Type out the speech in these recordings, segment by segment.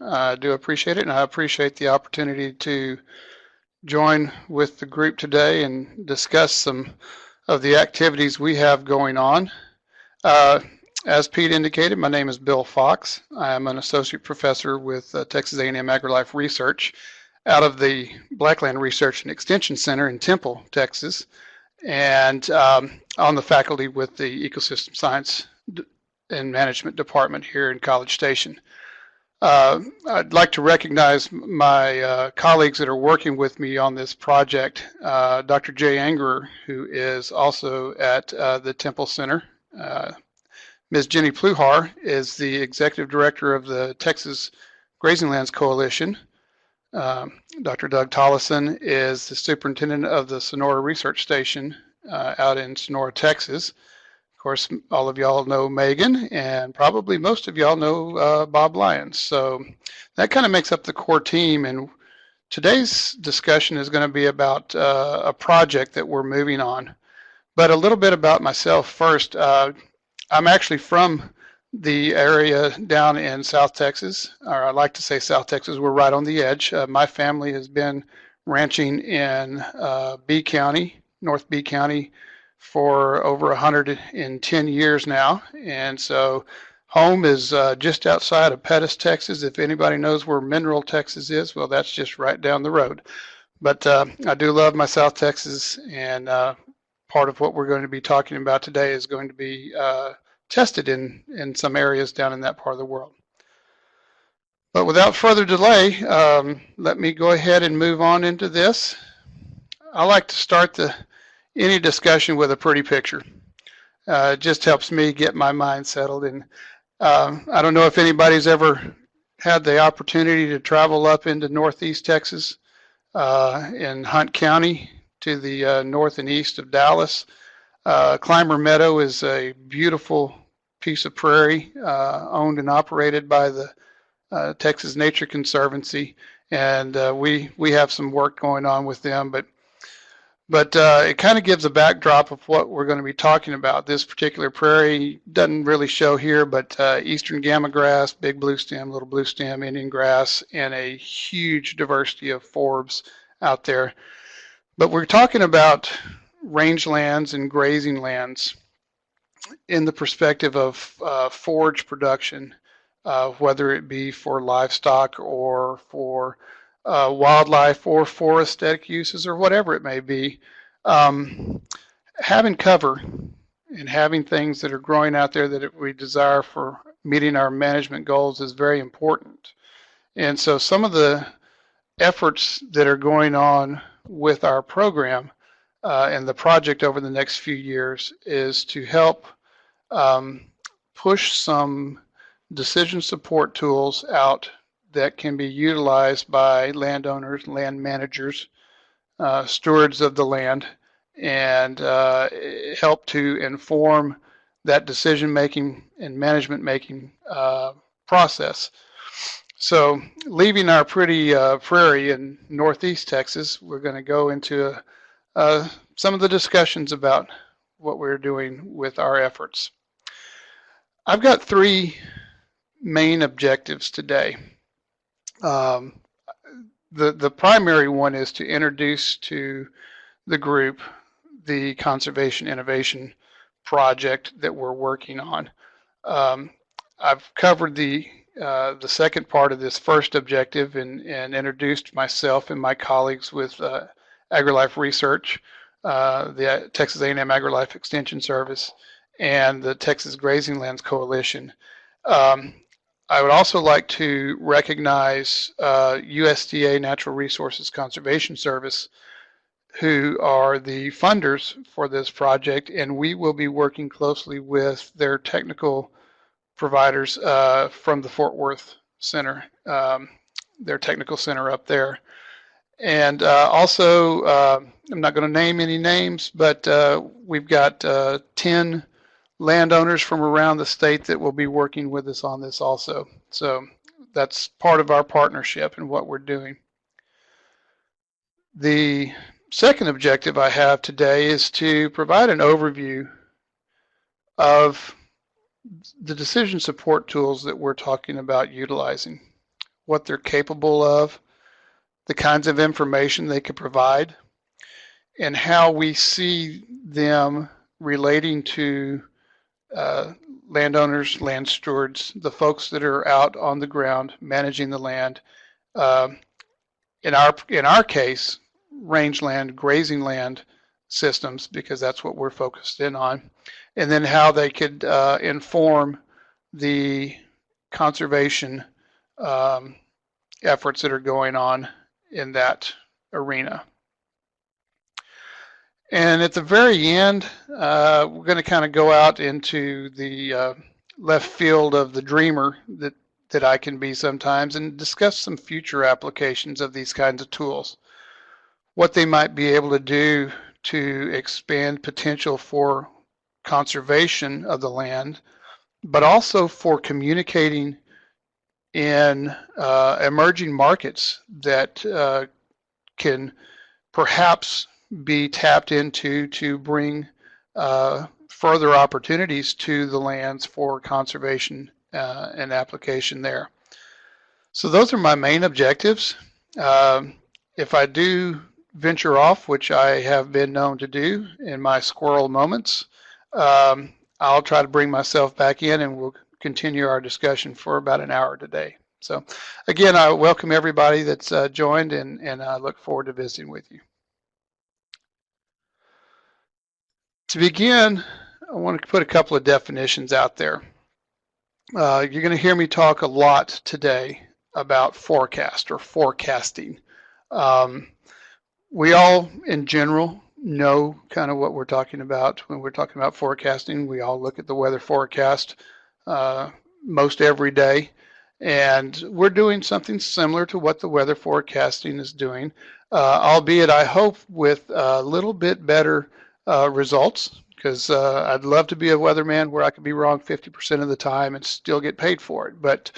I do appreciate it, and I appreciate the opportunity to join with the group today and discuss some of the activities we have going on. Uh, as Pete indicated, my name is Bill Fox. I am an associate professor with Texas A&M AgriLife Research out of the Blackland Research and Extension Center in Temple, Texas, and on the faculty with the Ecosystem Science and Management Department here in College Station. I'd like to recognize my colleagues that are working with me on this project. Dr. Jay Angerer, who is also at the Temple Center. Ms. Jenny Pluhar is the Executive Director of the Texas Grazinglands Coalition. Dr. Doug Tollison is the Superintendent of the Sonora Research Station out in Sonora, Texas. Of course, all of y'all know Megan, and probably most of y'all know Bob Lyons. So that kind of makes up the core team. And today's discussion is going to be about a project that we're moving on. But a little bit about myself first. I'm actually from the area down in South Texas, or I like to say South Texas. We're right on the edge. My family has been ranching in B County, North B County, for over 110 years now. And so home is just outside of Pettis, Texas. If anybody knows where Mineral, Texas is, well, that's just right down the road. But I do love my South Texas, and part of what we're going to be talking about today is going to be tested in some areas down in that part of the world. But without further delay, let me go ahead and move on into this. I like to start any discussion with a pretty picture. It just helps me get my mind settled. And I don't know if anybody's ever had the opportunity to travel up into Northeast Texas in Hunt County to the north and east of Dallas. Clymer Meadow is a beautiful piece of prairie owned and operated by the Texas Nature Conservancy. And we have some work going on with them, but it kind of gives a backdrop of what we're going to be talking about. This particular prairie doesn't really show here, but eastern gamma grass, big blue stem, little blue stem, Indian grass, and a huge diversity of forbs out there. But we're talking about rangelands and grazing lands in the perspective of forage production, whether it be for livestock or for wildlife or for aesthetic uses or whatever it may be. Having cover and having things that are growing out there that we desire for meeting our management goals is very important. And so some of the efforts that are going on with our program and the project over the next few years is to help push some decision support tools out that can be utilized by landowners, land managers, stewards of the land, and help to inform that decision-making and management-making process. So leaving our pretty prairie in Northeast Texas, we're going to go into some of the discussions about what we're doing with our efforts. I've got three main objectives today. The primary one is to introduce to the group the Conservation Innovation Project that we're working on. I've covered the second part of this first objective and introduced myself and my colleagues with AgriLife Research, the Texas A&M AgriLife Extension Service, and the Texas Grazinglands Coalition. I would also like to recognize USDA Natural Resources Conservation Service, who are the funders for this project, and we will be working closely with their technical providers from the Fort Worth Center, their technical center up there. And also, I'm not going to name any names, but we've got 10 landowners from around the state that will be working with us on this also. So that's part of our partnership and what we're doing. The second objective I have today is to provide an overview of the decision support tools that we're talking about utilizing. what they're capable of, the kinds of information they could provide, and how we see them relating to landowners, land stewards, the folks that are out on the ground managing the land. In our case, rangeland, grazing land systems, because that's what we're focused in on, and then how they could inform the conservation efforts that are going on in that arena. And at the very end, we're going to kind of go out into the left field of the dreamer that I can be sometimes and discuss some future applications of these kinds of tools, what they might be able to do to expand potential for conservation of the land, but also for communicating in emerging markets that can perhaps be tapped into to bring further opportunities to the lands for conservation and application there. So those are my main objectives. If I do venture off, which I have been known to do in my squirrel moments, I'll try to bring myself back in and we'll continue our discussion for about an hour today. So again, I welcome everybody that's joined and I look forward to visiting with you. To begin, I want to put a couple of definitions out there. You're going to hear me talk a lot today about forecast or forecasting. We all, in general, know kind of what we're talking about when we're talking about forecasting. We all look at the weather forecast most every day, and we're doing something similar to what the weather forecasting is doing, albeit I hope with a little bit better results, because I'd love to be a weatherman where I could be wrong 50% of the time and still get paid for it. But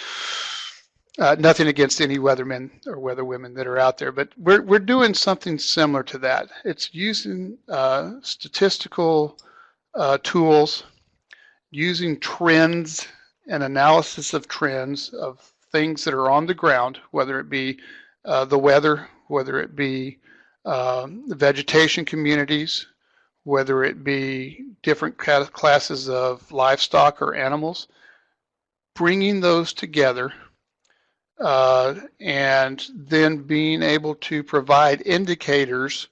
nothing against any weathermen or weatherwomen that are out there, but we're doing something similar to that. It's using statistical tools, using trends and analysis of trends of things that are on the ground, whether it be the weather, whether it be the vegetation communities, whether it be different classes of livestock or animals, bringing those together and then being able to provide indicators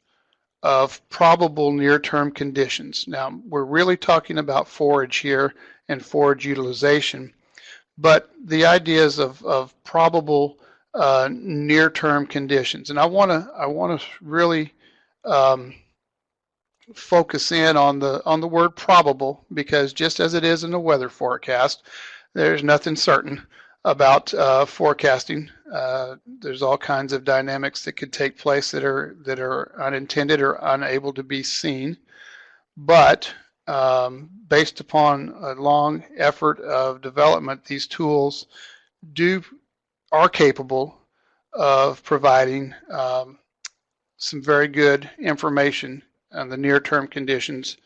of probable near-term conditions. Now, we're really talking about forage here and forage utilization, but the ideas of probable near-term conditions. And I want to really focus in on the word probable, because just as it is in the weather forecast, there's nothing certain about forecasting. There's all kinds of dynamics that could take place that are unintended or unable to be seen. But based upon a long effort of development, these tools are capable of providing some very good information on the near-term conditions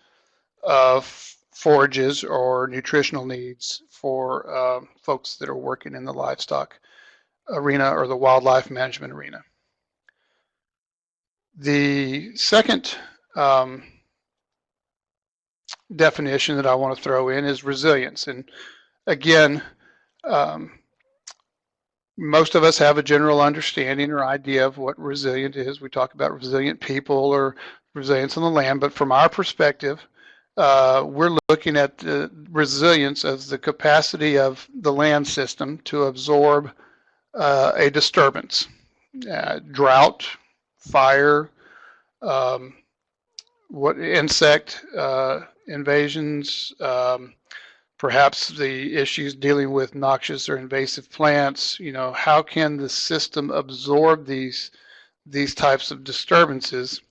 of forages or nutritional needs for folks that are working in the livestock arena or the wildlife management arena. The second definition that I want to throw in is resilience. And again, most of us have a general understanding or idea of what resilient is. We talk about resilient people or resilience on the land, but from our perspective, we're looking at the resilience as the capacity of the land system to absorb a disturbance, drought, fire, what insect invasions, perhaps the issues dealing with noxious or invasive plants. You know, how can the system absorb these types of disturbances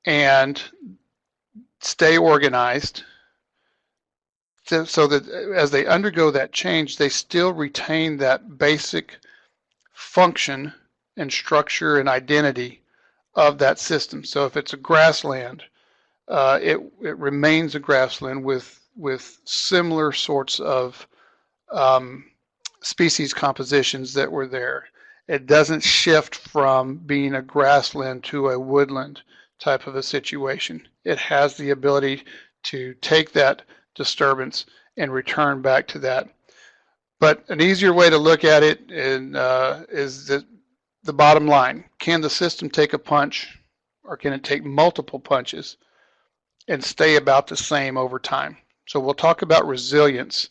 and stay organized so that as they undergo that change, they still retain that basic function and structure and identity of that system. So if it's a grassland, it remains a grassland with similar sorts of species compositions that were there. It doesn't shift from being a grassland to a woodland type of a situation. It has the ability to take that disturbance and return back to that. But an easier way to look at it is the bottom line. Can the system take a punch, or can it take multiple punches and stay about the same over time? So we'll talk about resilience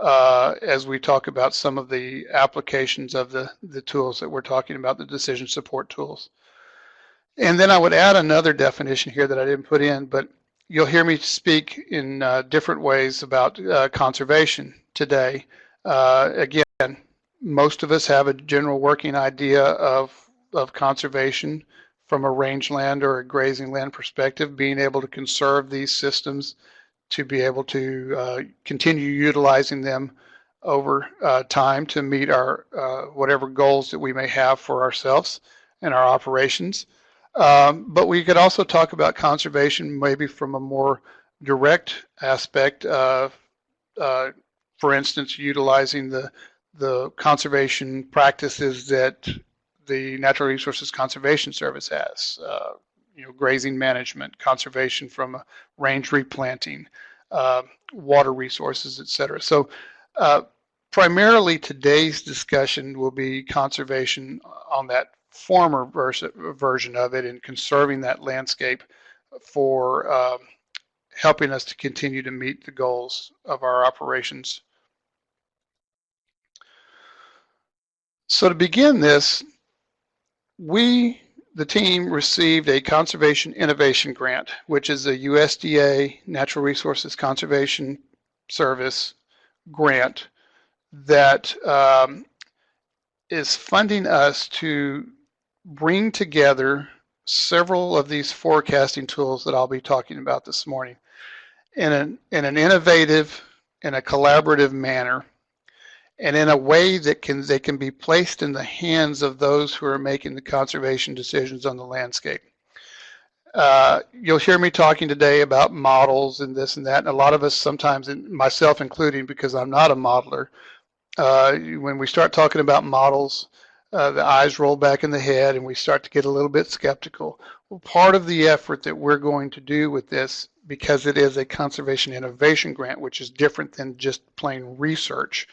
as we talk about some of the applications of the tools that we're talking about, the decision support tools. And then I would add another definition here that I didn't put in, but you'll hear me speak in different ways about conservation today. Again, most of us have a general working idea of conservation from a rangeland or a grazing land perspective, being able to conserve these systems, to be able to continue utilizing them over time to meet our whatever goals that we may have for ourselves and our operations. But we could also talk about conservation maybe from a more direct aspect of, for instance, utilizing the conservation practices that the Natural Resources Conservation Service has. Grazing management, conservation from range replanting, water resources, et cetera. So primarily today's discussion will be conservation on that former version of it, and conserving that landscape for helping us to continue to meet the goals of our operations. So to begin this, the team received a Conservation Innovation Grant, which is a USDA Natural Resources Conservation Service grant that is funding us to bring together several of these forecasting tools that I'll be talking about this morning in an innovative and a collaborative manner, and in a way that they can be placed in the hands of those who are making the conservation decisions on the landscape. You'll hear me talking today about models and this and that, and a lot of us sometimes, and myself including because I'm not a modeler, when we start talking about models, the eyes roll back in the head and we start to get a little bit skeptical. Well, part of the effort that we're going to do with this, because it is a conservation innovation grant, which is different than just plain research,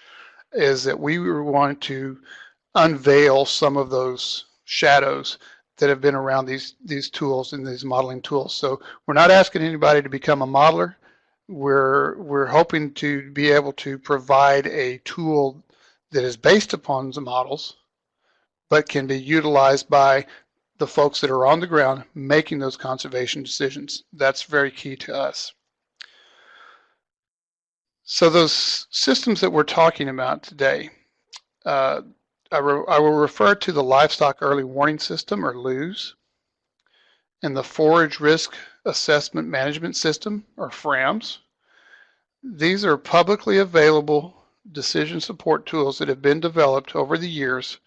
is that we want to unveil some of those shadows that have been around these tools and these modeling tools. So we're not asking anybody to become a modeler. We're hoping to be able to provide a tool that is based upon the models, but can be utilized by the folks that are on the ground making those conservation decisions. That's very key to us. So those systems that we're talking about today, I will refer to the Livestock Early Warning System, or LEWS, and the Forage Risk Assessment Management System, or FRAMS. These are publicly available decision support tools that have been developed over the years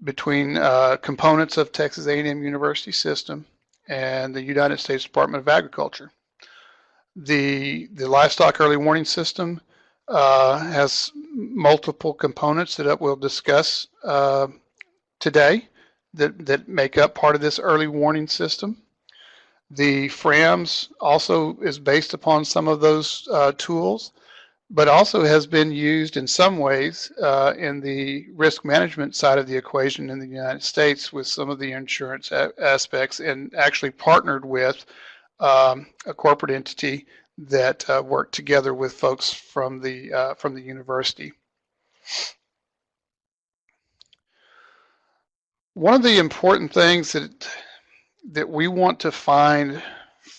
between components of Texas A&M University system and the United States Department of Agriculture. The Livestock Early Warning System has multiple components that we'll discuss today that make up part of this early warning system. The FRAMS also is based upon some of those tools, but also has been used in some ways in the risk management side of the equation in the United States with some of the insurance aspects, and actually partnered with a corporate entity that worked together with folks from the university. One of the important things that we want to find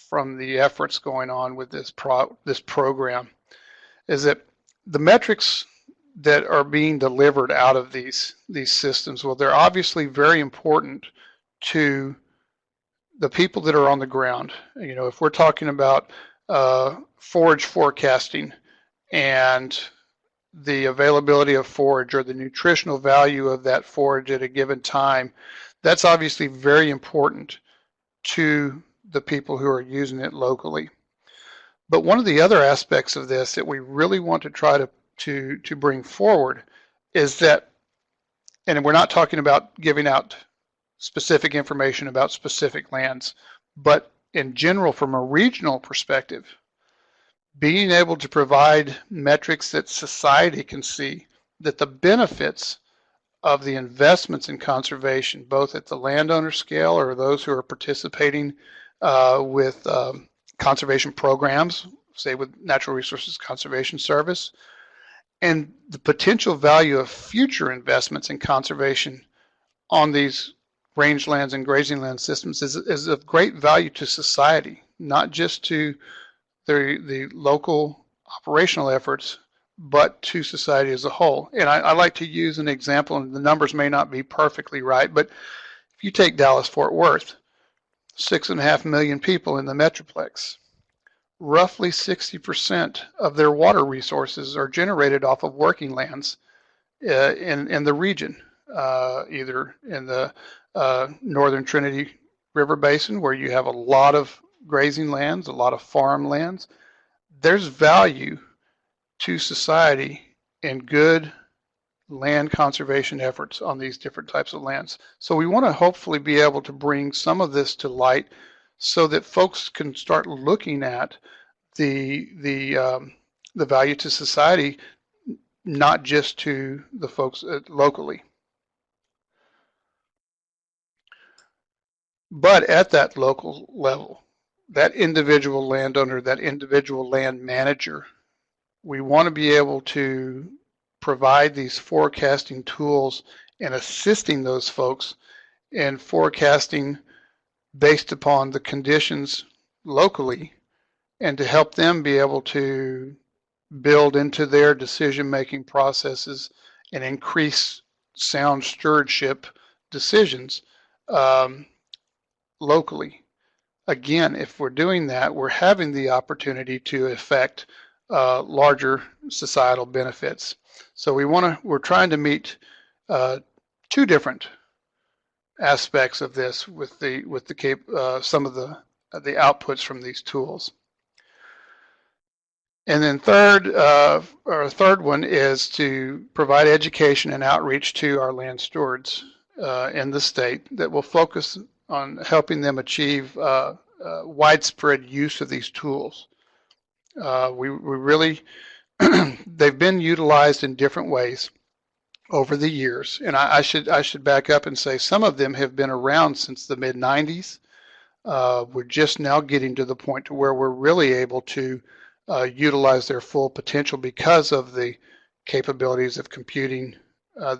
from the efforts going on with this program is that the metrics that are being delivered out of these systems, well, they're obviously very important to the people that are on the ground. If we're talking about forage forecasting and the availability of forage or the nutritional value of that forage at a given time, that's obviously very important to the people who are using it locally. But one of the other aspects of this that we really want to try to bring forward is that and we're not talking about giving out specific information about specific lands, but in general, from a regional perspective, being able to provide metrics that society can see, that the benefits of the investments in conservation, both at the landowner scale or those who are participating with conservation programs, say with Natural Resources Conservation Service, and the potential value of future investments in conservation on these rangelands and grazing land systems is of great value to society, not just to the local operational efforts, but to society as a whole. And I like to use an example, and the numbers may not be perfectly right, but if you take Dallas-Fort Worth, 6.5 million people in the Metroplex, roughly 60% of their water resources are generated off of working lands in the region, either in the Northern Trinity River Basin, where you have a lot of grazing lands, a lot of farm lands. There's value to society in good land conservation efforts on these different types of lands. So we want to hopefully be able to bring some of this to light so that folks can start looking at the value to society, not just to the folks locally. But at that local level, that individual landowner, that individual land manager, we want to be able to provide these forecasting tools and assisting those folks in forecasting based upon the conditions locally, and to help them be able to build into their decision-making processes and increase sound stewardship decisions locally. Again, if we're doing that, we're having the opportunity to affect larger societal benefits. So we're trying to meet two different aspects of this with some of the outputs from these tools. And then our third one is to provide education and outreach to our land stewards in the state that will focus on helping them achieve widespread use of these tools. We really, they've been utilized in different ways over the years, and I should back up and say some of them have been around since the mid-90s. We're just now getting to the point to where we're really able to utilize their full potential because of the capabilities of computing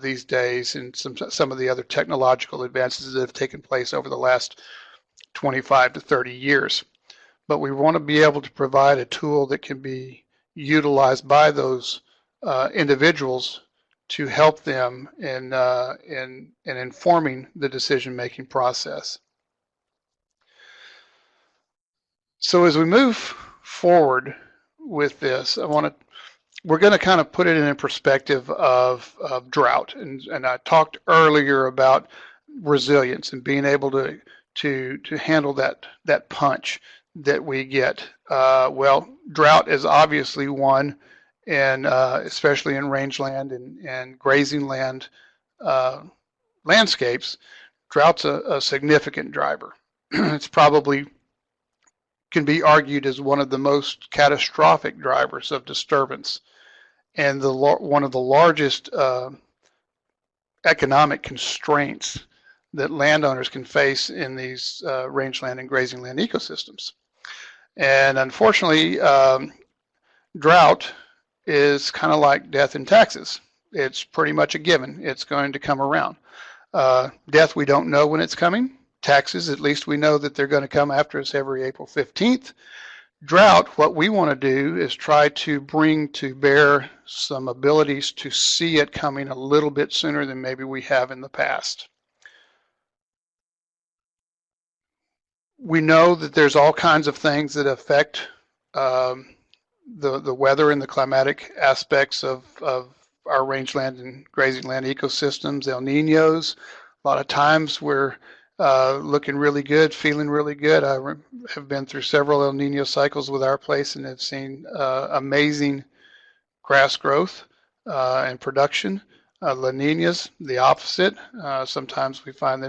these days and some of the other technological advances that have taken place over the last 25 to 30 years. But we want to be able to provide a tool that can be utilized by those individuals to help them in informing the decision-making process. So as we move forward with this, we're going to kind of put it in a perspective of drought, and I talked earlier about resilience and being able to handle that punch that we get. Well, drought is obviously one, and especially in rangeland and grazing land landscapes, drought's a significant driver. It's probably can be argued as one of the most catastrophic drivers of disturbance, and one of the largest economic constraints that landowners can face in these rangeland and grazing land ecosystems. And unfortunately, drought is kind of like death and taxes. It's pretty much a given. It's going to come around. Death, we don't know when it's coming. Taxes, at least we know that they're going to come after us every April 15th. Drought, what we want to do is try to bring to bear some abilities to see it coming a little bit sooner than maybe we have in the past. We know that there's all kinds of things that affect the weather and the climatic aspects of our rangeland and grazing land ecosystems. El Niños, a lot of times we're looking really good, feeling really good. I have been through several El Niño cycles with our place and have seen amazing grass growth and production. La Niñas, the opposite. Sometimes we find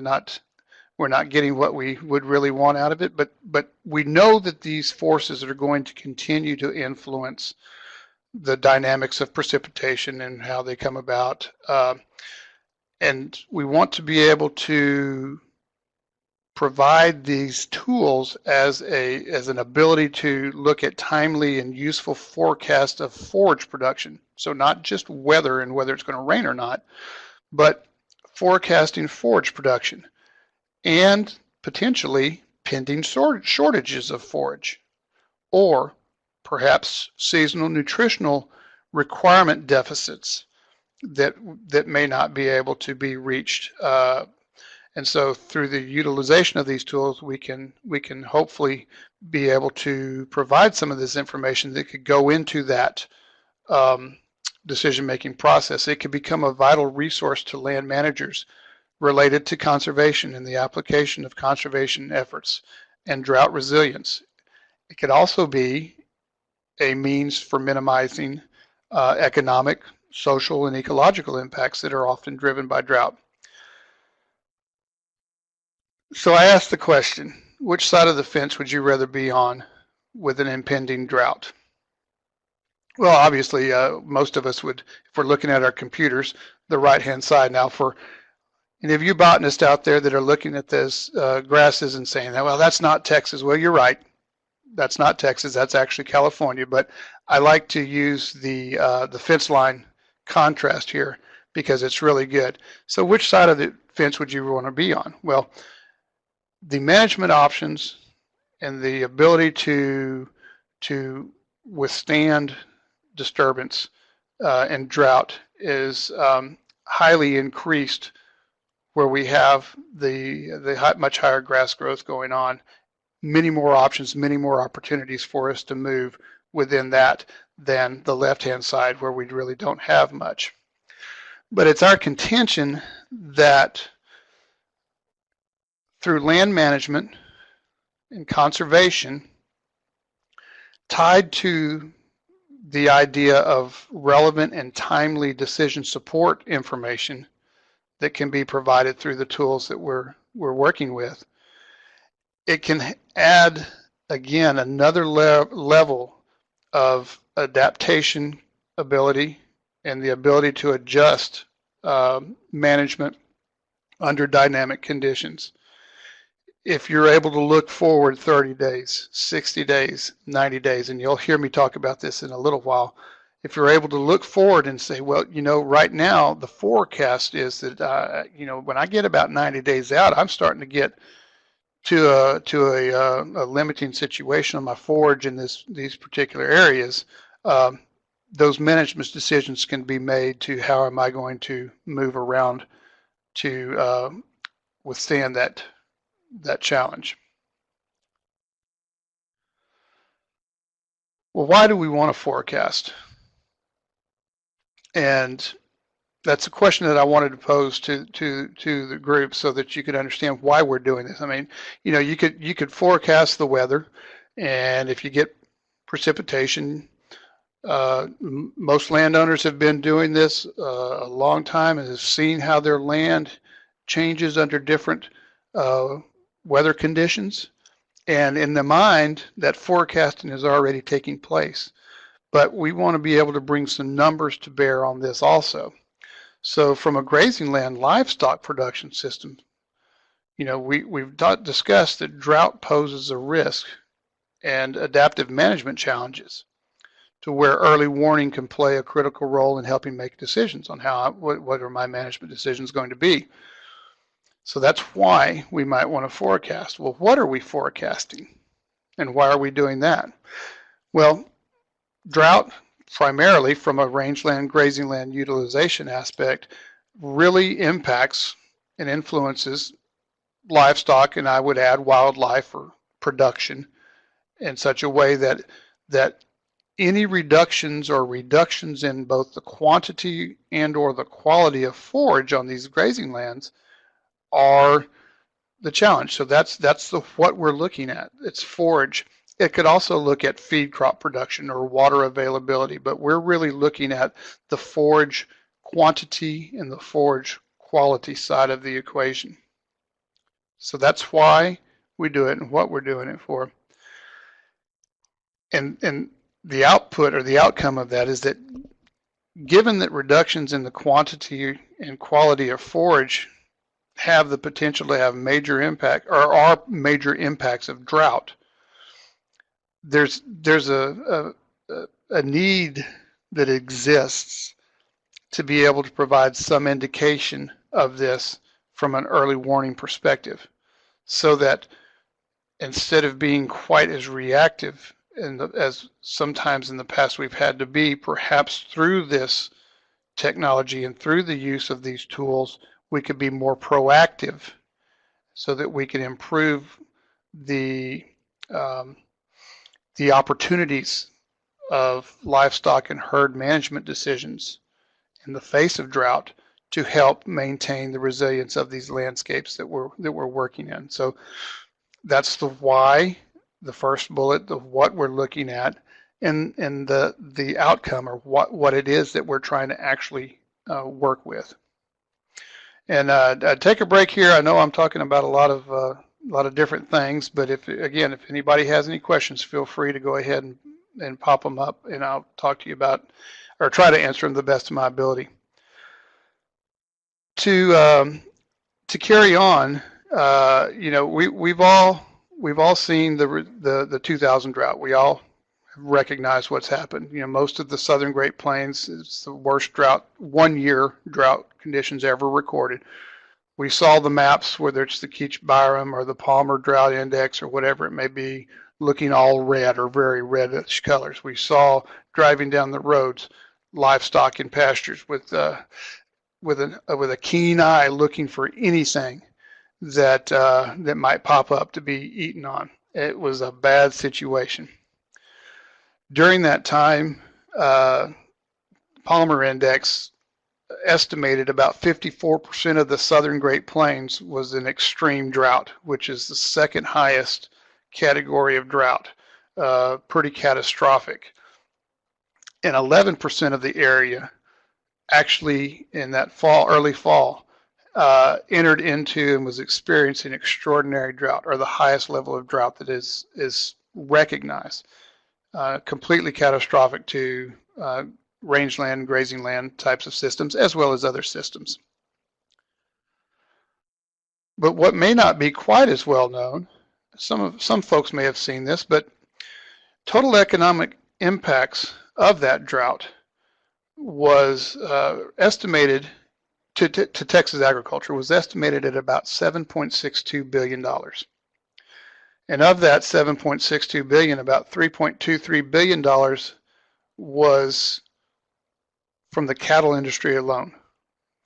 we're not getting what we would really want out of it, but we know that these forces are going to continue to influence the dynamics of precipitation and how they come about. And we want to be able to provide these tools as an ability to look at timely and useful forecast of forage production. So not just weather and whether it's going to rain or not, but forecasting forage production and potentially pending shortages of forage, or perhaps seasonal nutritional requirement deficits that may not be able to be reached. And so through the utilization of these tools, we can hopefully be able to provide some of this information that could go into that decision-making process. It could become a vital resource to land managers related to conservation and the application of conservation efforts and drought resilience. It could also be a means for minimizing economic, social, and ecological impacts that are often driven by drought. So I asked the question, which side of the fence would you rather be on with an impending drought? Well, obviously, most of us would, if we're looking at our computers, the right-hand side. Now, for any of you botanists out there that are looking at this grasses and saying, well, that's not Texas. Well, you're right. That's not Texas. That's actually California. But I like to use the fence line contrast here because it's really good. So which side of the fence would you want to be on? Well, the management options and the ability to withstand disturbance and drought is highly increased where we have the much higher grass growth going on. Many more options, many more opportunities for us to move within that than the left-hand side where we really don't have much. But it's our contention that through land management and conservation, tied to the idea of relevant and timely decision support information that can be provided through the tools that we're working with, it can add, again, another level of adaptation ability and the ability to adjust management under dynamic conditions. If you're able to look forward 30 days, 60 days, 90 days, and you'll hear me talk about this in a little while, if you're able to look forward and say, well, right now the forecast is that, when I get about 90 days out, I'm starting to get to a limiting situation on my forage in these particular areas. Those management decisions can be made to how am I going to move around to withstand that challenge. Well, why do we want to forecast? And that's a question that I wanted to pose to the group so that you could understand why we're doing this. I mean, you could forecast the weather, and if you get precipitation, most landowners have been doing this a long time and have seen how their land changes under different weather conditions, and in the mind that forecasting is already taking place. But we want to be able to bring some numbers to bear on this also. So from a grazing land livestock production system, we've discussed that drought poses a risk and adaptive management challenges to where early warning can play a critical role in helping make decisions on what are my management decisions going to be. So that's why we might want to forecast. Well, what are we forecasting? And why are we doing that? Well, drought, primarily from a rangeland, grazing land utilization aspect, really impacts and influences livestock, and I would add wildlife or production, in such a way that any reductions in both the quantity and or the quality of forage on these grazing lands are the challenge. So that's what we're looking at. It's forage. It could also look at feed crop production or water availability, but we're really looking at the forage quantity and the forage quality side of the equation. So that's why we do it and what we're doing it for. And the output or the outcome of that is that given that reductions in the quantity and quality of forage have the potential to have major impact or are major impacts of drought, there's a need that exists to be able to provide some indication of this from an early warning perspective, so that instead of being quite as reactive as sometimes in the past we've had to be, perhaps through this technology and through the use of these tools, we could be more proactive so that we can improve the opportunities of livestock and herd management decisions in the face of drought to help maintain the resilience of these landscapes that we're working in. So that's the why, the first bullet of what we're looking at, and the outcome, or what it is that we're trying to actually work with. And take a break here. I know I'm talking about a lot of different things, but if anybody has any questions, feel free to go ahead and pop them up, and I'll talk to you about, or try to answer them the best of my ability. To carry on, we've all seen the 2000 drought. We all recognize what's happened. Most of the southern Great Plains is the worst drought, 1 year drought conditions ever recorded. We saw the maps, whether it's the Keach-Byram or the Palmer Drought Index or whatever it may be, looking all red or very reddish colors. We saw driving down the roads, livestock in pastures with a keen eye looking for anything that might pop up to be eaten on. It was a bad situation. During that time, Palmer Index estimated about 54% of the southern Great Plains was in extreme drought, which is the second highest category of drought, pretty catastrophic. And 11% of the area actually in that early fall, entered into and was experiencing extraordinary drought, or the highest level of drought that is recognized. Completely catastrophic to rangeland, grazing land types of systems, as well as other systems. But what may not be quite as well known, some folks may have seen this, but total economic impacts of that drought was estimated to Texas agriculture was estimated at about $7.62 billion. And of that $7.62 billion, about $3.23 billion was from the cattle industry alone.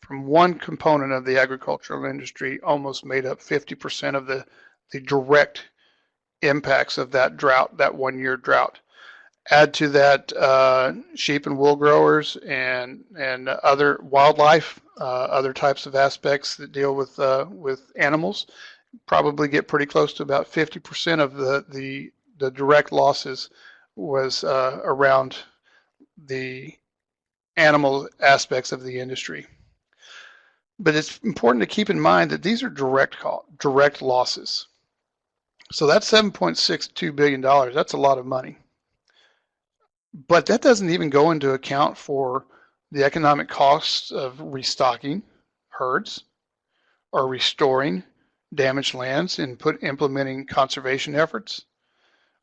From one component of the agricultural industry, almost made up 50% of the direct impacts of that drought, that 1 year drought. Add to that sheep and wool growers and other wildlife, other types of aspects that deal with animals, probably get pretty close to about 50% of the direct losses was around the animal aspects of the industry. But it's important to keep in mind that these are direct losses. So that's $7.62 billion. That's a lot of money. But that doesn't even go into account for the economic costs of restocking herds or restoring damaged lands and implementing conservation efforts,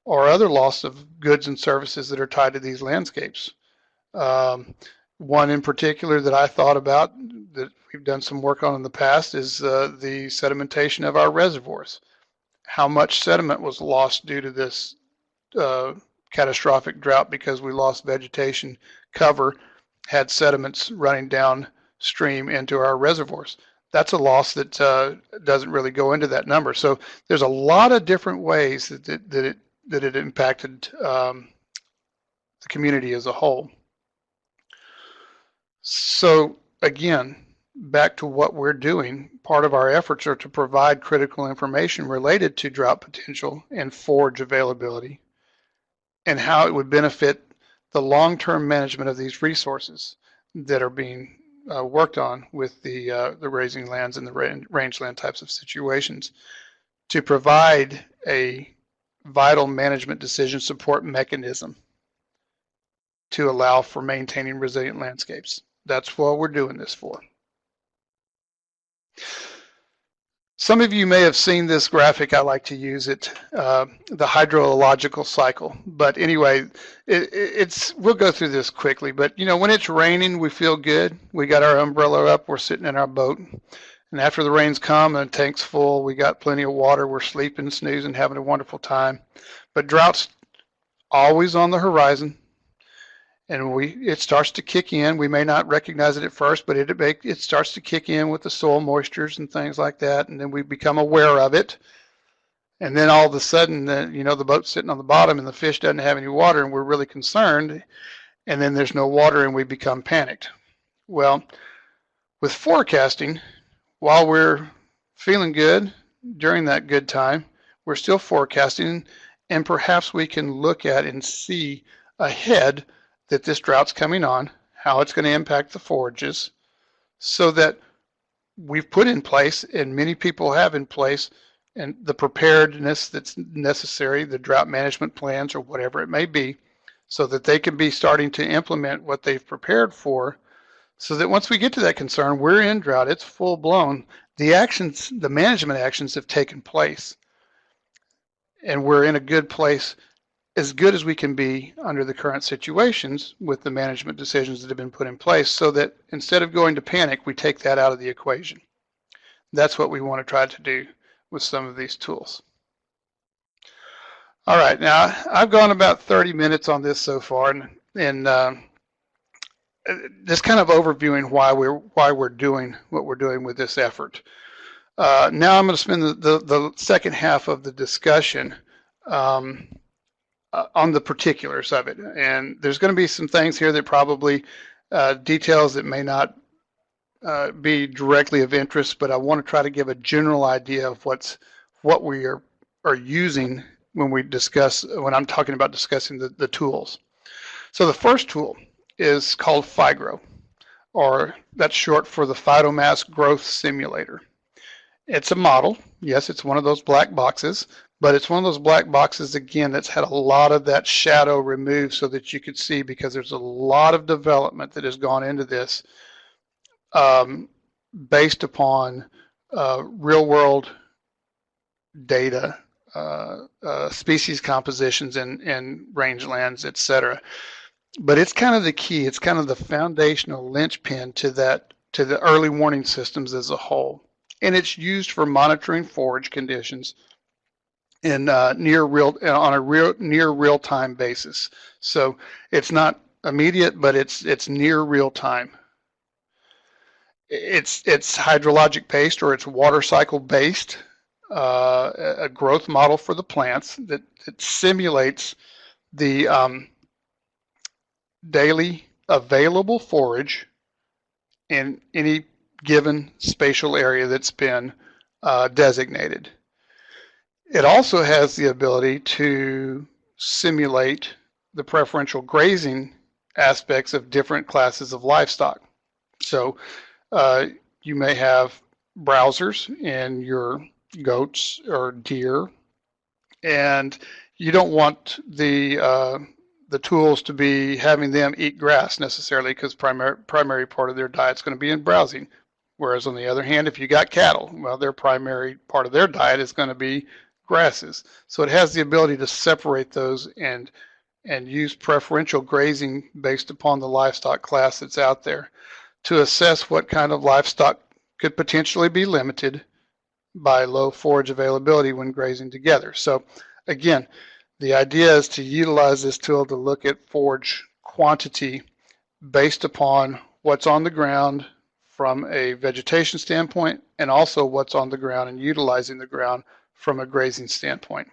or other loss of goods and services that are tied to these landscapes. One in particular that I thought about that we've done some work on in the past is the sedimentation of our reservoirs. How much sediment was lost due to this catastrophic drought because we lost vegetation cover, had sediments running downstream into our reservoirs. That's a loss that doesn't really go into that number. So there's a lot of different ways that it impacted the community as a whole. So again, back to what we're doing, part of our efforts are to provide critical information related to drought potential and forage availability, and how it would benefit the long-term management of these resources that are being worked on with the grazing lands and the rangeland types of situations to provide a vital management decision support mechanism to allow for maintaining resilient landscapes. That's what we're doing this for. Some of you may have seen this graphic. I like to use it, the hydrological cycle. But anyway, we'll go through this quickly. But you know, when it's raining, we feel good. We got our umbrella up. We're sitting in our boat. And after the rains come and the tank's full, we got plenty of water. We're sleeping, snoozing, having a wonderful time. But drought's always on the horizon. And it starts to kick in. We may not recognize it at first, but it starts to kick in with the soil moistures and things like that, and then we become aware of it. And then all of a sudden, the boat's sitting on the bottom and the fish doesn't have any water, and we're really concerned. And then there's no water, and we become panicked. Well, with forecasting, while we're feeling good during that good time, we're still forecasting, and perhaps we can look at and see ahead that this drought's coming on, how it's going to impact the forages, so that we've put in place, and many people have in place, and the preparedness that's necessary, the drought management plans or whatever it may be, so that they can be starting to implement what they've prepared for, so that once we get to that concern, we're in drought, it's full blown, the management actions have taken place, and we're in a good place, as good as we can be under the current situations with the management decisions that have been put in place, so that instead of going to panic, we take that out of the equation. That's what we want to try to do with some of these tools. All right, now I've gone about 30 minutes on this so far, and just kind of overviewing why we're doing what we're doing with this effort. Now I'm going to spend the second half of the discussion on the particulars of it, and there's going to be some things here that probably details that may not be directly of interest, but I want to try to give a general idea of what we are using when I'm talking about discussing the tools. So the first tool is called Phygrow, or that's short for the Phytomass Growth Simulator. It's a model. Yes, it's one of those black boxes, but it's one of those black boxes, again, that's had a lot of that shadow removed so that you could see, because there's a lot of development that has gone into this based upon real-world data, species compositions in rangelands, etc. But it's kind of the key. It's kind of the foundational linchpin to the early warning systems as a whole. And it's used for monitoring forage conditions in near real-time basis. So it's not immediate, but it's near real time. It's hydrologic based, or it's water cycle based, a growth model for the plants that simulates the daily available forage in any given spatial area that's been designated. It also has the ability to simulate the preferential grazing aspects of different classes of livestock. So you may have browsers in your goats or deer, and you don't want the tools to be having them eat grass necessarily, because primary part of their diet is going to be in browsing. Whereas on the other hand, if you got cattle, well, their primary part of their diet is going to be grasses. So it has the ability to separate those and use preferential grazing based upon the livestock class that's out there to assess what kind of livestock could potentially be limited by low forage availability when grazing together. So again, the idea is to utilize this tool to look at forage quantity based upon what's on the ground from a vegetation standpoint, and also what's on the ground and utilizing the ground from a grazing standpoint.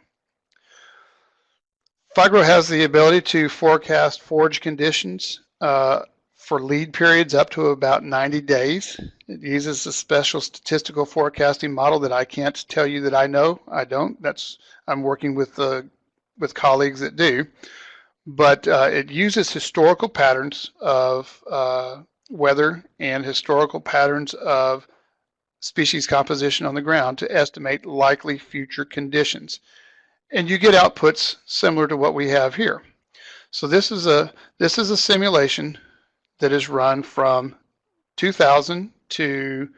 Phygrow has the ability to forecast forage conditions for lead periods up to about 90 days. It uses a special statistical forecasting model that I can't tell you that I know. I don't. I'm working with colleagues that do. But it uses historical patterns of weather, and historical patterns of species composition on the ground to estimate likely future conditions. And you get outputs similar to what we have here. So this is a simulation that is run from 2000 to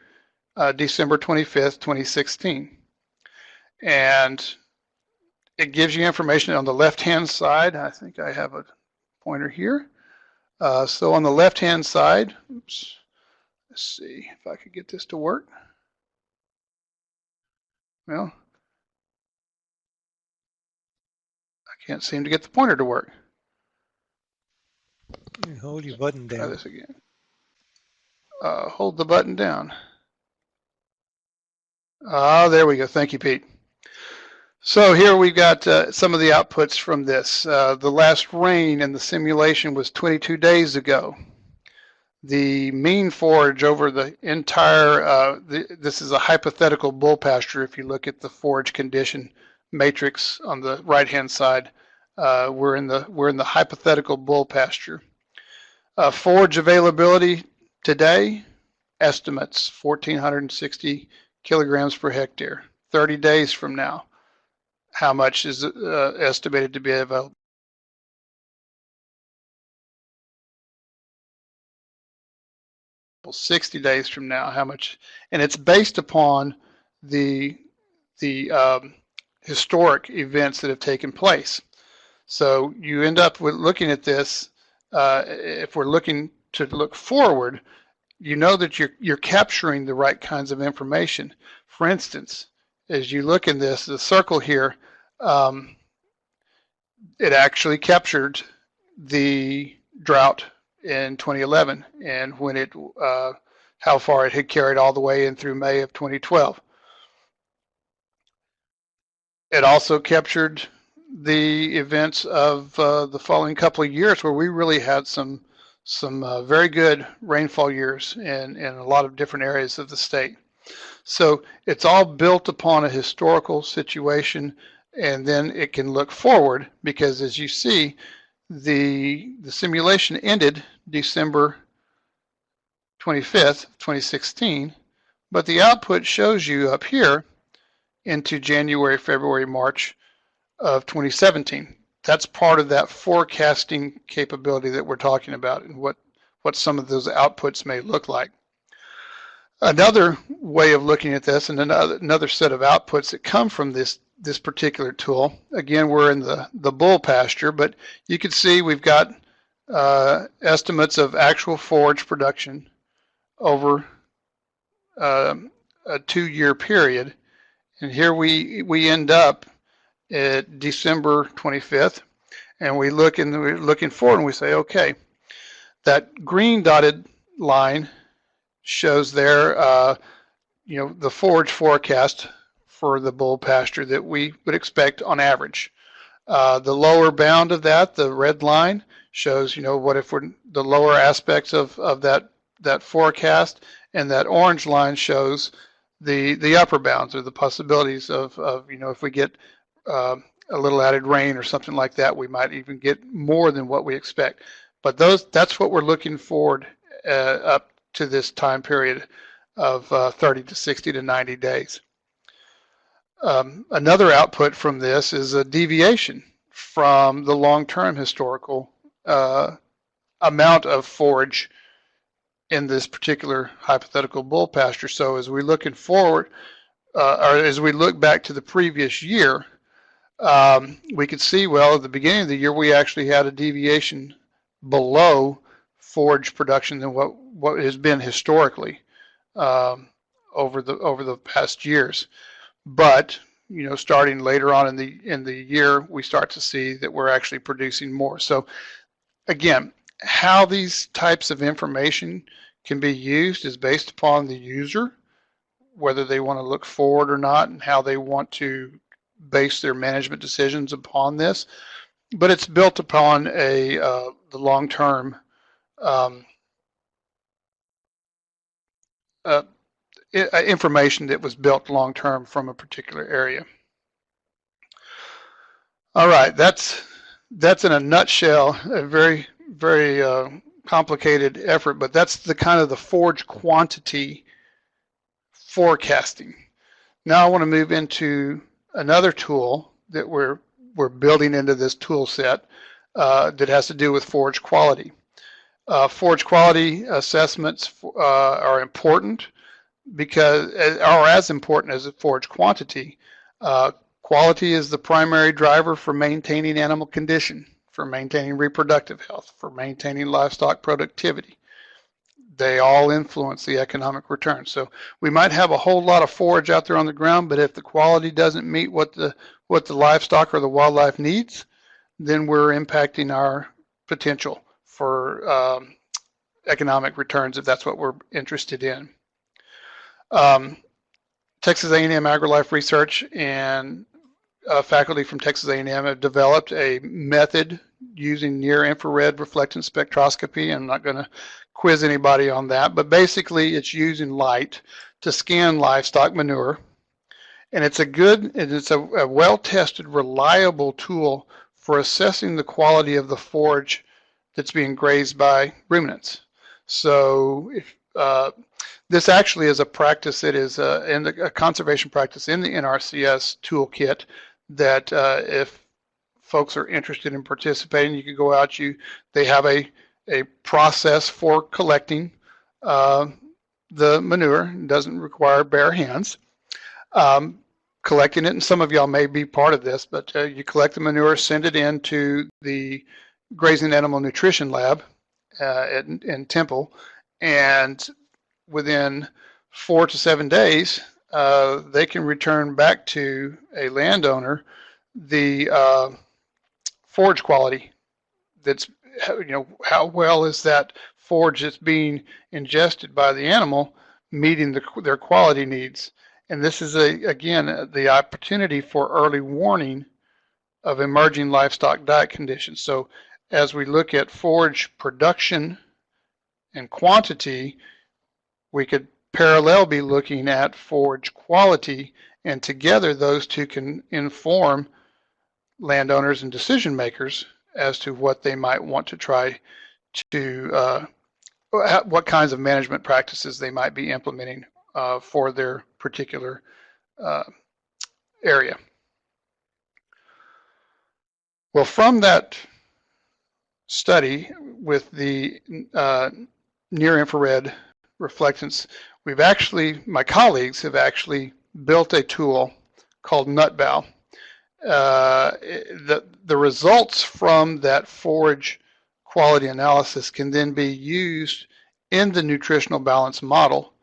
December 25th, 2016. And it gives you information on the left-hand side. I think I have a pointer here. So on the left-hand side, oops, let's see if I could get this to work. Well, I can't seem to get the pointer to work. Hold your button down. Try this again. Hold the button down. There we go. Thank you, Pete. So here we've got some of the outputs from this. The last rain in the simulation was 22 days ago. The mean forage over the entire, this is a hypothetical bull pasture. If you look at the forage condition matrix on the right-hand side, we're in the hypothetical bull pasture. Forage availability today, estimates 1,460 kilograms per hectare. 30 days from now, how much is estimated to be available? 60 days from now, how much? And it's based upon the historic events that have taken place. So you end up with looking at this. If we're looking to look forward, you know that you're capturing the right kinds of information. For instance, as you look in this, the circle here, it actually captured the drought in 2011 and when it, how far it had carried all the way in through May of 2012. It also captured the events of the following couple of years where we really had some very good rainfall years in a lot of different areas of the state. So it's all built upon a historical situation, and then it can look forward because, as you see, the simulation ended December 25th, 2016, but the output shows you up here into January, February, March of 2017. That's part of that forecasting capability that we're talking about and what some of those outputs may look like. Another way of looking at this, and another set of outputs that come from this particular tool, again, we're in the bull pasture, but you can see we've got estimates of actual forage production over a 2-year period. And here we end up at December 25th, and we're looking forward and we say, okay, that green dotted line shows there, the forage forecast for the bull pasture that we would expect on average. The lower bound of that, the red line, shows, what if we're the lower aspects of that forecast, and that orange line shows the upper bounds or the possibilities of if we get a little added rain or something like that, we might even get more than what we expect. But that's what we're looking forward up to this time period of 30 to 60 to 90 days. Another output from this is a deviation from the long-term historical amount of forage in this particular hypothetical bull pasture. So as we're looking forward, or as we look back to the previous year, we could see, well, at the beginning of the year, we actually had a deviation below forage production than what has been historically over the past years. But starting later on in the year, we start to see that we're actually producing more. So again, how these types of information can be used is based upon the user, whether they want to look forward or not, and how they want to base their management decisions upon this. But it's built upon the long-term information that was built long-term from a particular area. All right, that's in a nutshell a very, very complicated effort, but that's the kind of the forage quantity forecasting. Now I want to move into another tool that we're building into this tool set that has to do with forage quality. Forage quality assessments are important because, are as important as forage quantity. Quality is the primary driver for maintaining animal condition, for maintaining reproductive health, for maintaining livestock productivity. They all influence the economic return. So we might have a whole lot of forage out there on the ground, but if the quality doesn't meet what the livestock or the wildlife needs, then we're impacting our potential for economic returns if that's what we're interested in. Texas A&M AgriLife Research and faculty from Texas A&M have developed a method using near-infrared reflectance spectroscopy. I'm not going to quiz anybody on that, but basically it's using light to scan livestock manure, and it's a well-tested, reliable tool for assessing the quality of the forage that's being grazed by ruminants. So if, this actually is a practice that is a conservation practice in the NRCS toolkit that if folks are interested in participating, you can go out. They have a process for collecting the manure. It doesn't require bare hands. Collecting it, and some of y'all may be part of this, but you collect the manure, send it into the Grazing Animal Nutrition Lab in Temple, and within 4 to 7 days, they can return back to a landowner the forage quality. That's, how well is that forage that's being ingested by the animal meeting their quality needs. And this is again the opportunity for early warning of emerging livestock diet conditions. So as we look at forage production and quantity, we could parallel be looking at forage quality, and together those two can inform landowners and decision makers as to what they might want to try to, what kinds of management practices they might be implementing for their particular area. Well, from that study with the near-infrared reflectance, my colleagues have actually built a tool called NutBow. The results from that forage quality analysis can then be used in the nutritional balance model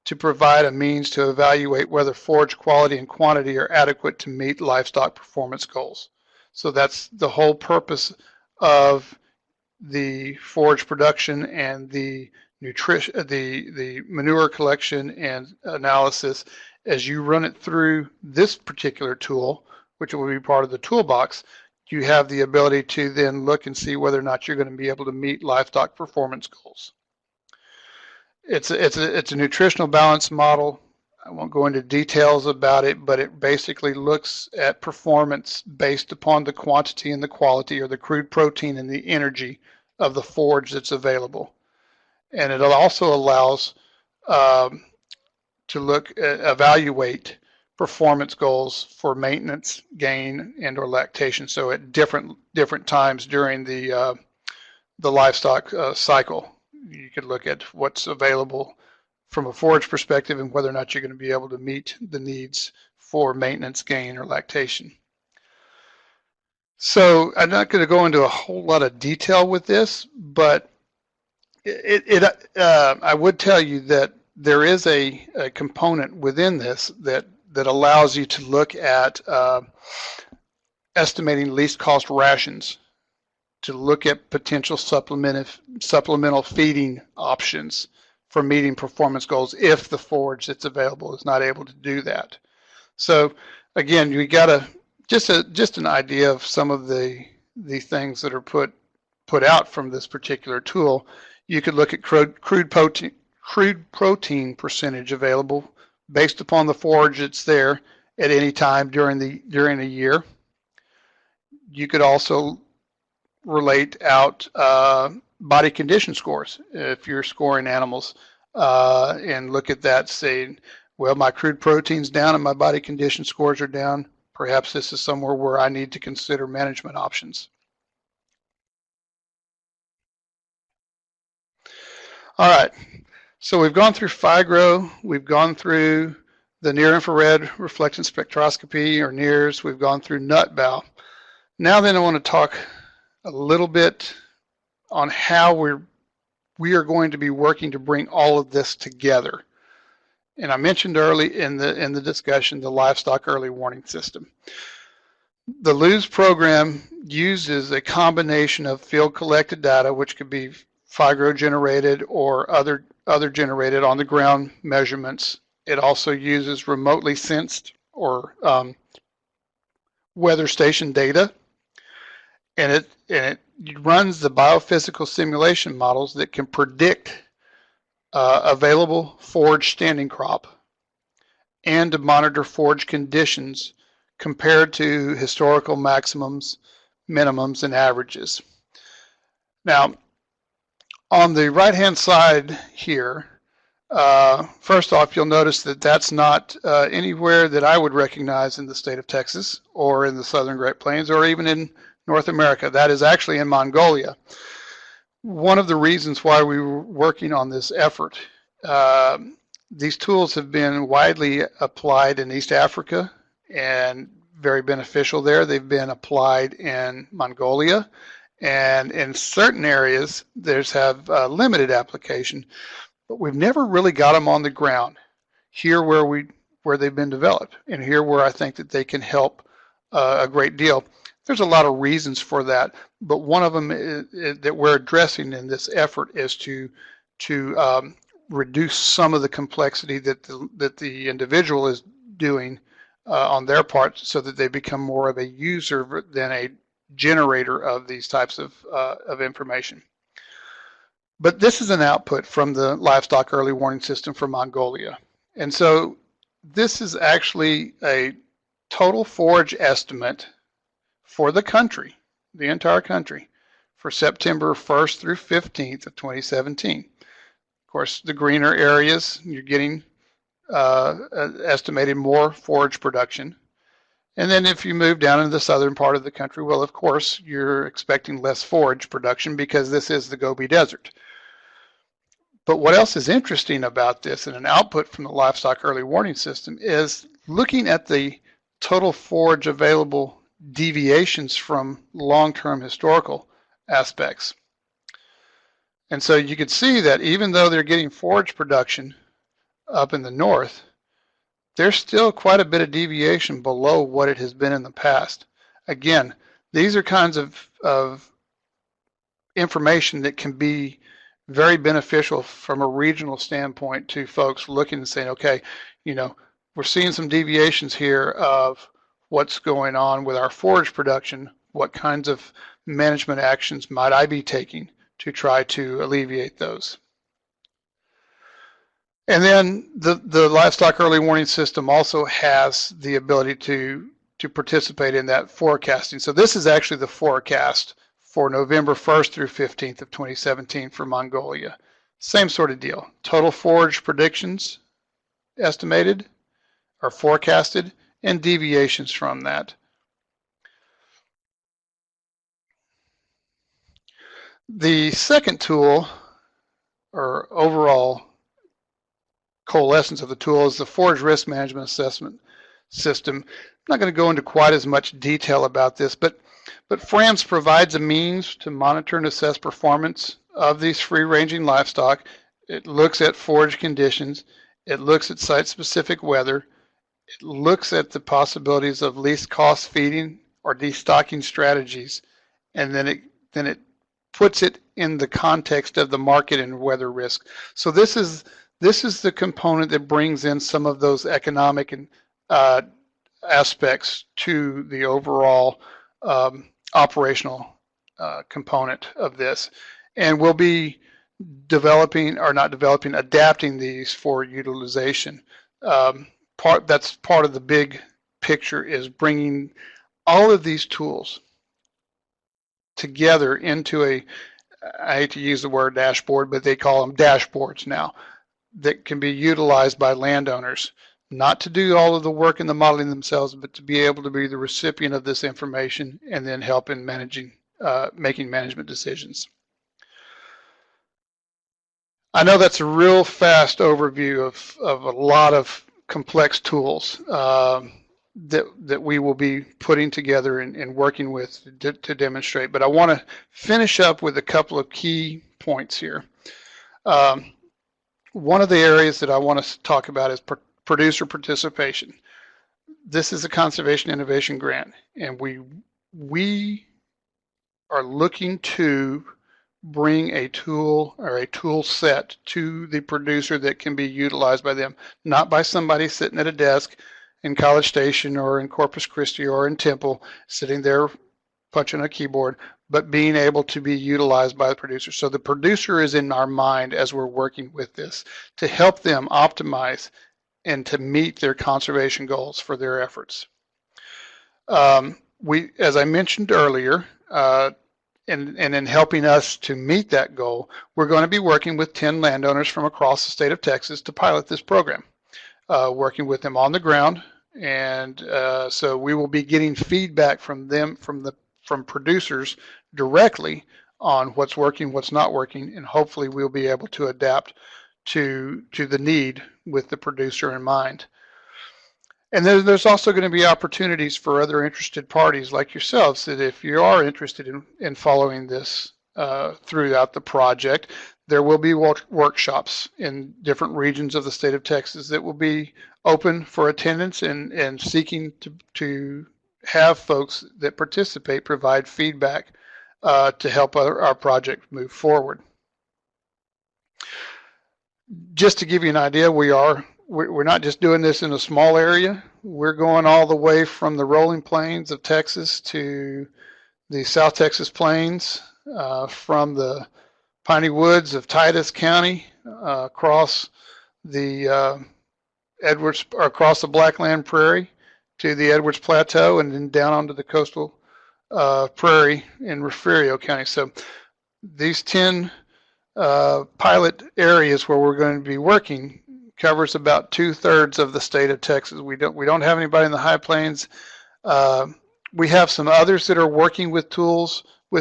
to provide a means to evaluate whether forage quality and quantity are adequate to meet livestock performance goals. So that's the whole purpose of the forage production and the nutrition, the manure collection and analysis. As you run it through this particular tool, which will be part of the toolbox, you have the ability to then look and see whether or not you're going to be able to meet livestock performance goals. It's a nutritional balance model. I won't go into details about it, but it basically looks at performance based upon the quantity and the quality, or the crude protein and the energy of the forage that's available. And it also allows to evaluate performance goals for maintenance, gain, and or lactation. So at different times during the livestock cycle, you could look at what's available from a forage perspective and whether or not you're going to be able to meet the needs for maintenance, gain, or lactation. So I'm not going to go into a whole lot of detail with this, but I would tell you that there is a component within this that allows you to look at estimating least cost rations, to look at potential supplemental feeding options for meeting performance goals if the forage that's available is not able to do that. So again, we got just an idea of some of the things that are put out from this particular tool. You could look at crude protein percentage available based upon the forage that's there at any time during a year. You could also relate out body condition scores. If you're scoring animals and look at that saying, well, my crude protein's down and my body condition scores are down, perhaps this is somewhere where I need to consider management options. All right, so we've gone through Phygrow, we've gone through the near-infrared reflection spectroscopy, or NIRS, we've gone through nut bow. Now then I want to talk a little bit on how we are going to be working to bring all of this together. And I mentioned early in the discussion the livestock early warning system. The LOOS program uses a combination of field collected data, which could be Phygrow generated or other generated on the ground measurements. It also uses remotely sensed or weather station data, and it runs the biophysical simulation models that can predict available forage standing crop and to monitor forage conditions compared to historical maximums, minimums, and averages. Now, on the right-hand side here, first off, you'll notice that that's not anywhere that I would recognize in the state of Texas or in the Southern Great Plains or even in North America. That is actually in Mongolia. One of the reasons why we were working on this effort, these tools have been widely applied in East Africa and very beneficial there. They've been applied in Mongolia, and in certain areas there's have limited application, but we've never really got them on the ground here where they've been developed, and here where I think that they can help a great deal. There's a lot of reasons for that, but one of them that we're addressing in this effort is to reduce some of the complexity that the individual is doing on their part, so that they become more of a user than a generator of these types of information. But this is an output from the livestock early warning system for Mongolia, and so this is actually a total forage estimate for the country, the entire country, for September 1st through 15th of 2017. Of course, the greener areas, you're getting estimated more forage production. And then if you move down into the southern part of the country, well, of course, you're expecting less forage production because this is the Gobi Desert. But what else is interesting about this, and an output from the livestock early warning system, is looking at the total forage available deviations from long-term historical aspects. And so you could see that even though they're getting forage production up in the north, there's still quite a bit of deviation below what it has been in the past. Again, these are kinds of information that can be very beneficial from a regional standpoint to folks looking and saying, okay, you know, we're seeing some deviations here of what's going on with our forage production. What kinds of management actions might I be taking to try to alleviate those? And then the livestock early warning system also has the ability to participate in that forecasting. So this is actually the forecast for November 1st through 15th of 2017 for Mongolia. Same sort of deal. Total forage predictions estimated or forecasted, and deviations from that. The second tool, or overall coalescence of the tool, is the Forage Risk Management Assessment System. I'm not going to go into quite as much detail about this, but FRAMS provides a means to monitor and assess performance of these free-ranging livestock. It looks at forage conditions. It looks at site-specific weather. It looks at the possibilities of least cost feeding or destocking strategies, and then it puts it in the context of the market and weather risk. So this is the component that brings in some of those economic and aspects to the overall operational component of this, and we'll be adapting these for utilization. That's part of the big picture, is bringing all of these tools together into I hate to use the word dashboard, but they call them dashboards now, that can be utilized by landowners, not to do all of the work in the modeling themselves, but to be able to be the recipient of this information and then help in making management decisions. I know that's a real fast overview of a lot of complex tools that we will be putting together and working with to demonstrate, but I want to finish up with a couple of key points here. One of the areas that I want to talk about is producer participation. This is a conservation innovation grant, and we are looking to bring a tool or a tool set to the producer that can be utilized by them, not by somebody sitting at a desk in College Station or in Corpus Christi or in Temple, sitting there punching a keyboard, but being able to be utilized by the producer. So the producer is in our mind as we're working with this to help them optimize and to meet their conservation goals for their efforts. As I mentioned earlier, and in helping us to meet that goal, we're going to be working with 10 landowners from across the state of Texas to pilot this program, working with them on the ground. And so we will be getting feedback from them, from producers directly on what's working, what's not working, and hopefully we'll be able to adapt to the need with the producer in mind. And there's also going to be opportunities for other interested parties like yourselves that if you are interested in following this throughout the project, there will be workshops in different regions of the state of Texas that will be open for attendance and seeking to have folks that participate provide feedback to help our project move forward. Just to give you an idea, we're not just doing this in a small area. We're going all the way from the rolling plains of Texas to the South Texas plains, from the piney woods of Titus County, across the across the Blackland Prairie to the Edwards Plateau, and then down onto the coastal prairie in Refugio County. So these 10 pilot areas where we're going to be working covers about 2/3 of the state of Texas. We don't have anybody in the high plains. We have some others that are working with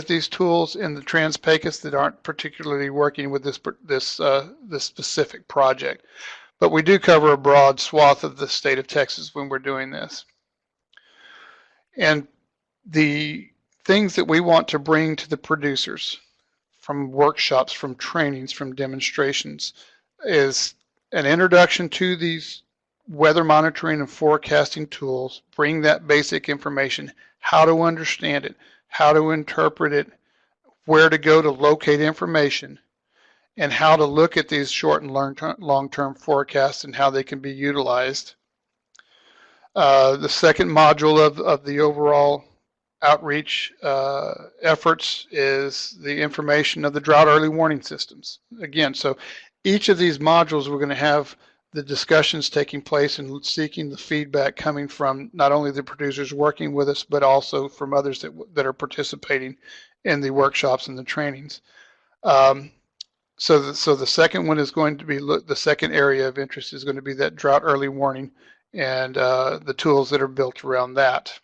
these tools in the Trans-Pecos that aren't particularly working with this specific project. But we do cover a broad swath of the state of Texas when we're doing this. And the things that we want to bring to the producers from workshops, from trainings, from demonstrations is an introduction to these weather monitoring and forecasting tools, bring that basic information, how to understand it, how to interpret it, where to go to locate information, and how to look at these short and long-term forecasts and how they can be utilized. The second module of the overall outreach efforts is the information of the drought early warning systems. Again, so each of these modules we're going to have the discussions taking place and seeking the feedback coming from not only the producers working with us, but also from others that are participating in the workshops and the trainings. So the second one is going to be, the second area of interest is going to be that drought early warning and the tools that are built around that.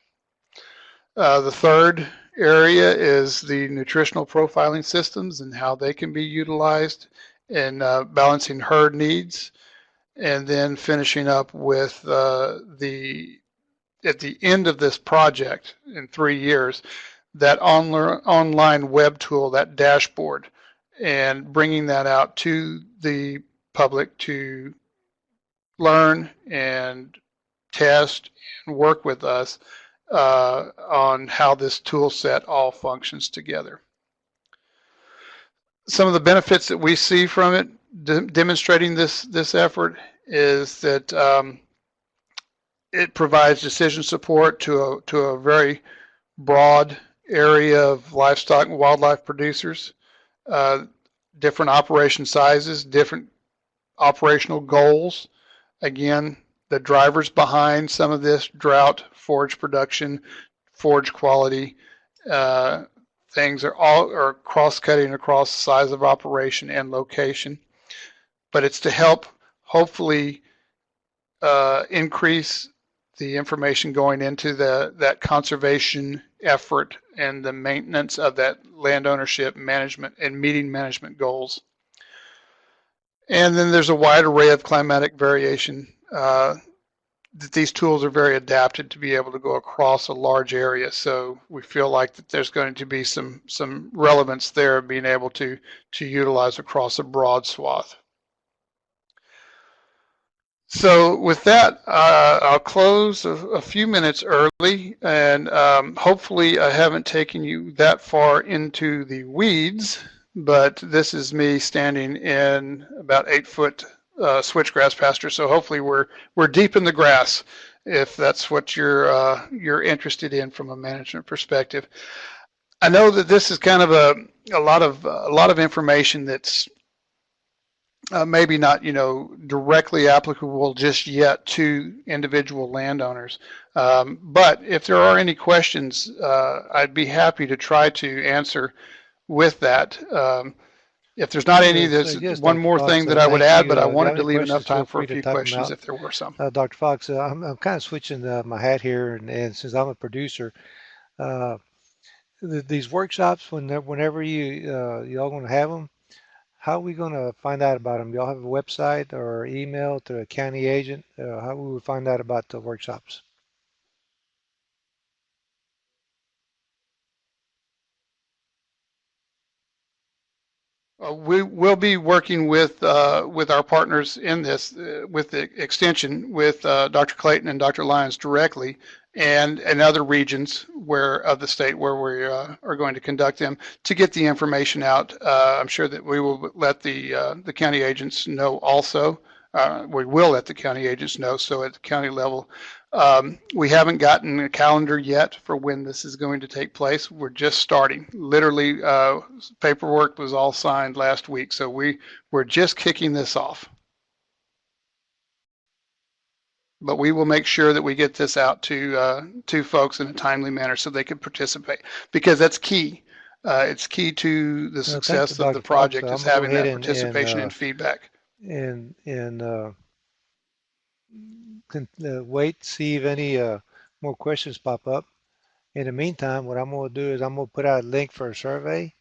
The third area is the nutritional profiling systems and how they can be utilized in balancing herd needs. And then finishing up with at the end of this project in 3 years, that online web tool, that dashboard, and bringing that out to the public to learn and test and work with us on how this tool set all functions together. Some of the benefits that we see from it, demonstrating this effort, is that it provides decision support to a very broad area of livestock and wildlife producers, different operation sizes, different operational goals. Again, the drivers behind some of this: drought, forage production, forage quality, things are cross-cutting across size of operation and location, but it's to help hopefully increase the information going into that conservation effort and the maintenance of that land ownership management and meeting management goals. And then there's a wide array of climatic variation. That these tools are very adapted to be able to go across a large area. So we feel like that there's going to be some relevance there of being able to utilize across a broad swath. So with that, I'll close a few minutes early, and hopefully I haven't taken you that far into the weeds, but this is me standing in about 8-foot switchgrass pasture. So hopefully we're deep in the grass, if that's what you're interested in from a management perspective. I know that this is kind of a lot of information that's maybe not, directly applicable just yet to individual landowners. But if there are any questions, I'd be happy to try to answer with that. If there's not any, there's one more thing that I would add, but I wanted to leave enough time for a few questions if there were some. Dr. Fox, I'm kind of switching my hat here, and since I'm a producer, these workshops, whenever y'all going to have them, how are we going to find out about them? Y'all have a website or email to a county agent? How will we find out about the workshops? We will be working with our partners in this, with the extension, with Dr. Clayton and Dr. Lyons directly, and other regions of the state where we are going to conduct them to get the information out. I'm sure that we will let the county agents know also. We will let the county agents know. So at the county level, we haven't gotten a calendar yet for when this is going to take place. We're just starting. Literally, paperwork was all signed last week, so we're just kicking this off. But we will make sure that we get this out to folks in a timely manner so they can participate, because that's key. It's key to the success of the project is having that participation and feedback. And wait, see if any more questions pop up. In the meantime, what I'm going to do is I'm going to put out a link for a survey,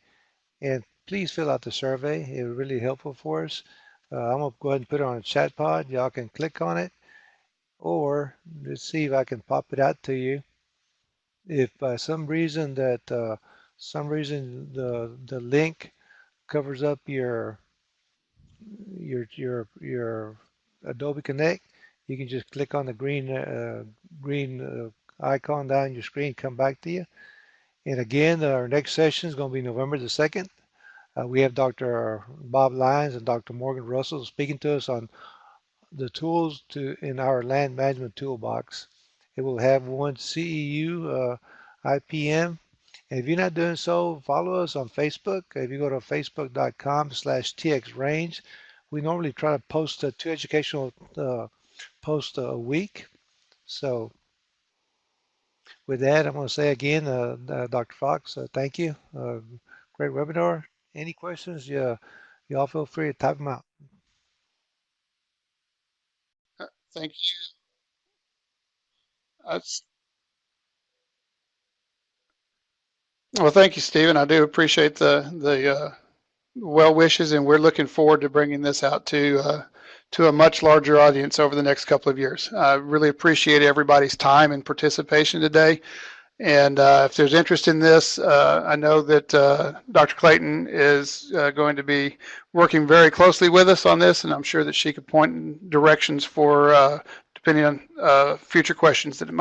and please fill out the survey. It's really helpful for us. I'm going to go ahead and put it on a chat pod. Y'all can click on it, or let's see if I can pop it out to you. If by some reason the link covers up your Adobe Connect, you can just click on the green icon down your screen, come back to you. And again, our next session is going to be November the 2nd. We have Dr. Bob Lyons and Dr. Morgan Russell speaking to us on the tools in our land management toolbox. It will have one CEU IPM. And if you're not doing so, follow us on Facebook. If you go to facebook.com/txrange, we normally try to post 2 educational posts a week. So with that, I'm going to say again, Dr. Fox, thank you. Great webinar. Any questions? Y'all feel free to type them out. Thank you. Well, thank you, Stephen. I do appreciate the well wishes, and we're looking forward to bringing this out to a much larger audience over the next couple of years. I really appreciate everybody's time and participation today. And if there's interest in this, I know that Dr. Clayton is going to be working very closely with us on this, and I'm sure that she could point in directions for, depending on future questions that it might